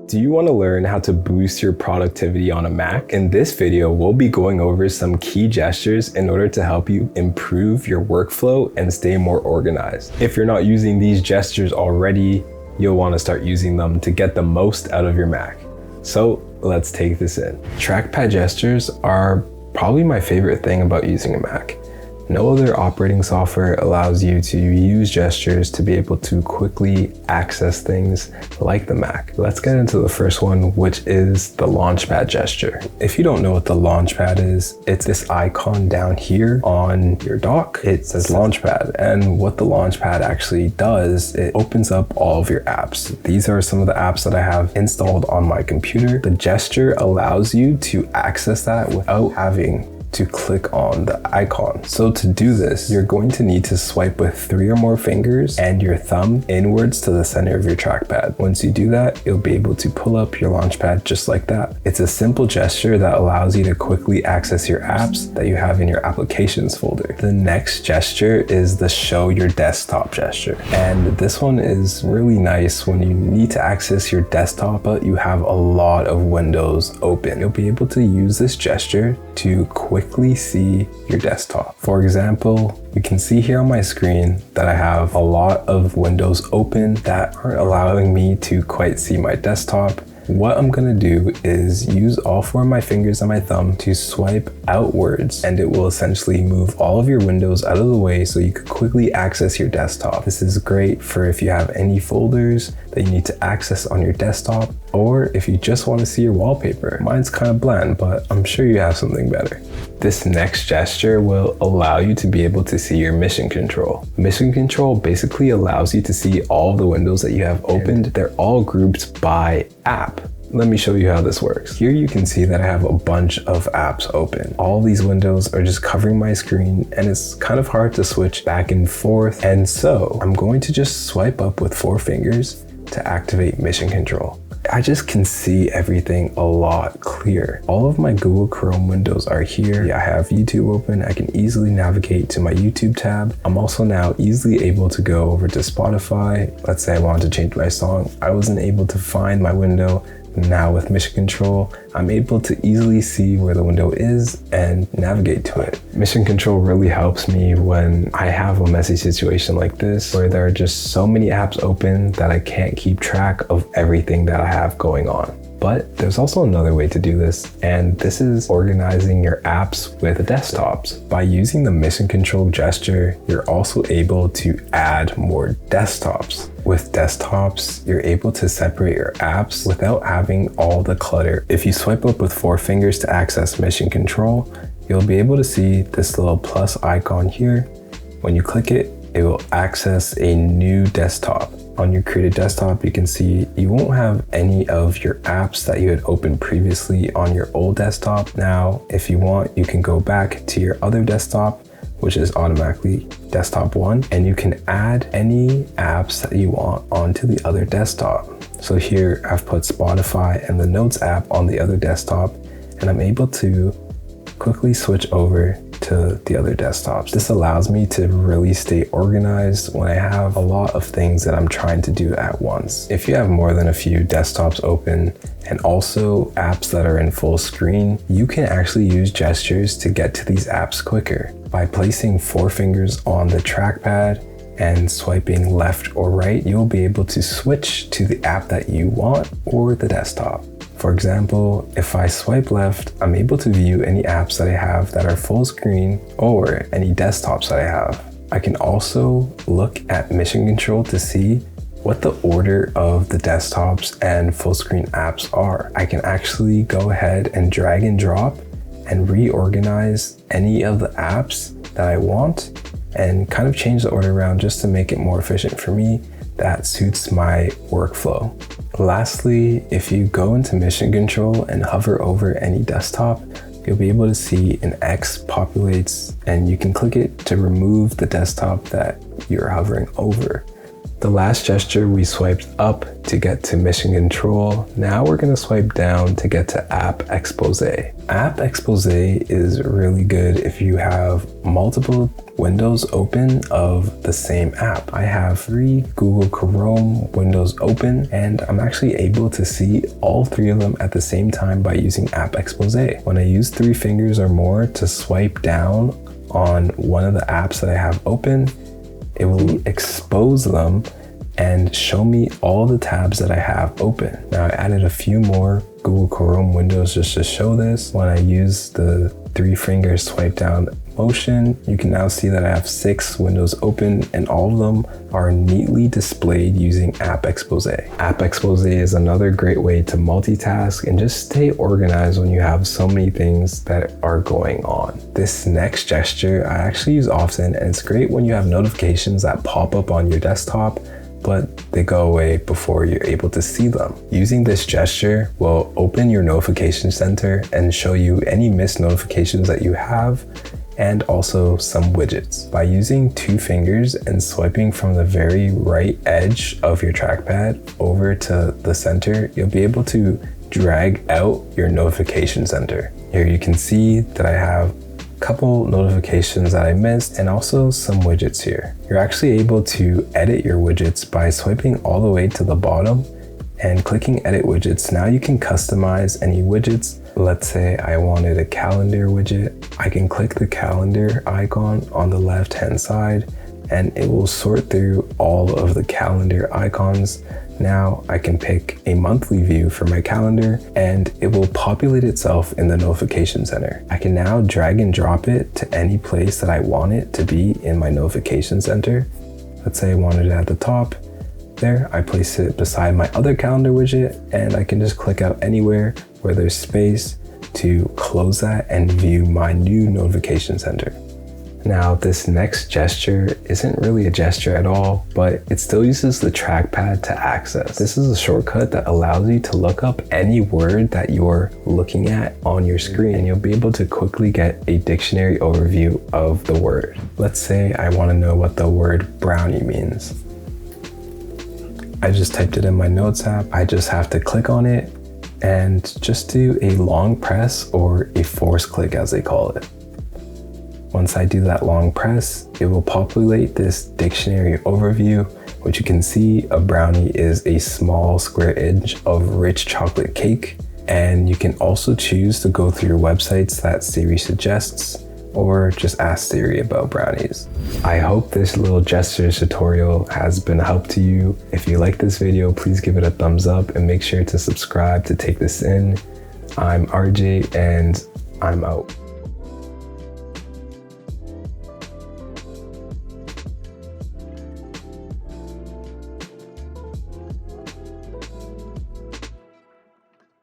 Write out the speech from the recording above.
Do you want to learn how to boost your productivity on a Mac? In this video, we'll be going over some key gestures in order to help you improve your workflow and stay more organized. If you're not using these gestures already, you'll want to start using them to get the most out of your Mac. So let's take this in. Trackpad gestures are probably my favorite thing about using a Mac. No other operating software allows you to use gestures to be able to quickly access things like the Mac. Let's get into the first one, which is the Launchpad gesture. If you don't know what the Launchpad is, it's this icon down here on your dock. It says Launchpad, and what the Launchpad actually does, it opens up all of your apps. These are some of the apps that I have installed on my computer. The gesture allows you to access that without having to click on the icon. So to do this, you're going to need to swipe with 3 or more fingers and your thumb inwards to the center of your trackpad. Once you do that, you'll be able to pull up your Launchpad just like that. It's a simple gesture that allows you to quickly access your apps that you have in your applications folder. The next gesture is the show your desktop gesture. And this one is really nice when you need to access your desktop, but you have a lot of windows open. You'll be able to use this gesture to quickly see your desktop. For example, you can see here on my screen that I have a lot of windows open that aren't allowing me to quite see my desktop. What I'm gonna do is use all 4 of my fingers and my thumb to swipe outwards, and it will essentially move all of your windows out of the way so you can quickly access your desktop. This is great for if you have any folders that you need to access on your desktop, or if you just want to see your wallpaper. Mine's kind of bland, but I'm sure you have something better. This next gesture will allow you to be able to see your mission control. Mission control basically allows you to see all of the windows that you have opened. They're all grouped by app. Let me show you how this works. Here you can see that I have a bunch of apps open. All these windows are just covering my screen, and it's kind of hard to switch back and forth. And so I'm going to just swipe up with 4 fingers to activate mission control. I just can see everything a lot clearer. All of my Google Chrome windows are here. I have YouTube open. I can easily navigate to my YouTube tab. I'm also now easily able to go over to Spotify. Let's say I wanted to change my song. I wasn't able to find my window. Now with mission control, I'm able to easily see where the window is and navigate to it. Mission control really helps me when I have a messy situation like this, where there are just so many apps open that I can't keep track of everything that I have going on. But there's also another way to do this, and this is organizing your apps with the desktops. By using the mission control gesture, you're also able to add more desktops. With desktops, you're able to separate your apps without having all the clutter. If you swipe up with 4 fingers to access mission control, you'll be able to see this little plus icon here. When you click it, it will access a new desktop. On your created desktop, you can see you won't have any of your apps that you had opened previously on your old desktop. Now, if you want, you can go back to your other desktop, which is automatically desktop 1, and you can add any apps that you want onto the other desktop. So here I've put Spotify and the Notes app on the other desktop, and I'm able to quickly switch over to the other desktops. This allows me to really stay organized when I have a lot of things that I'm trying to do at once. If you have more than a few desktops open and also apps that are in full screen, you can actually use gestures to get to these apps quicker. By placing 4 fingers on the trackpad and swiping left or right, you'll be able to switch to the app that you want or the desktop. For example, if I swipe left, I'm able to view any apps that I have that are full screen or any desktops that I have. I can also look at mission control to see what the order of the desktops and full screen apps are. I can actually go ahead and drag and drop and reorganize any of the apps that I want and kind of change the order around just to make it more efficient for me. That suits my workflow. Lastly, if you go into mission control and hover over any desktop, you'll be able to see an X populates, and you can click it to remove the desktop that you're hovering over. The last gesture, we swiped up to get to mission control. Now we're gonna swipe down to get to App Exposé. App Exposé is really good if you have multiple windows open of the same app. I have 3 Google Chrome windows open, and I'm actually able to see all 3 of them at the same time by using App Exposé. When I use 3 fingers or more to swipe down on one of the apps that I have open, it will expose them and show me all the tabs that I have open. Now I added a few more Google Chrome windows just to show this. When I use the 3 finger swipe down motion, you can now see that I have 6 windows open, and all of them are neatly displayed using App Exposé. App Exposé is another great way to multitask and just stay organized when you have so many things that are going on. This next gesture I actually use often, and it's great when you have notifications that pop up on your desktop, but they go away before you're able to see them. Using this gesture will open your notification center and show you any missed notifications that you have, and also some widgets. By using 2 fingers and swiping from the very right edge of your trackpad over to the center, you'll be able to drag out your notification center. Here you can see that I have a couple notifications that I missed and also some widgets here. You're actually able to edit your widgets by swiping all the way to the bottom and clicking edit widgets. Now you can customize any widgets. Let's say I wanted a calendar widget. I can click the calendar icon on the left hand side and it will sort through all of the calendar icons. Now I can pick a monthly view for my calendar and it will populate itself in the notification center. I can now drag and drop it to any place that I want it to be in my notification center. Let's say I wanted it at the top. There, I place it beside my other calendar widget, and I can just click out anywhere where there's space to close that and view my new notification center. Now, this next gesture isn't really a gesture at all, but it still uses the trackpad to access. This is a shortcut that allows you to look up any word that you're looking at on your screen, and you'll be able to quickly get a dictionary overview of the word. Let's say I want to know what the word brownie means. I just typed it in my notes app. I just have to click on it and just do a long press or a force click as they call it. Once I do that long press, it will populate this dictionary overview, which you can see a brownie is a small square inch of rich chocolate cake. And you can also choose to go through your websites that Siri suggests, or just ask Siri about brownies. I hope this little gestures tutorial has been a help to you. If you like this video, please give it a thumbs up and make sure to subscribe to take this in. I'm RJ and I'm out.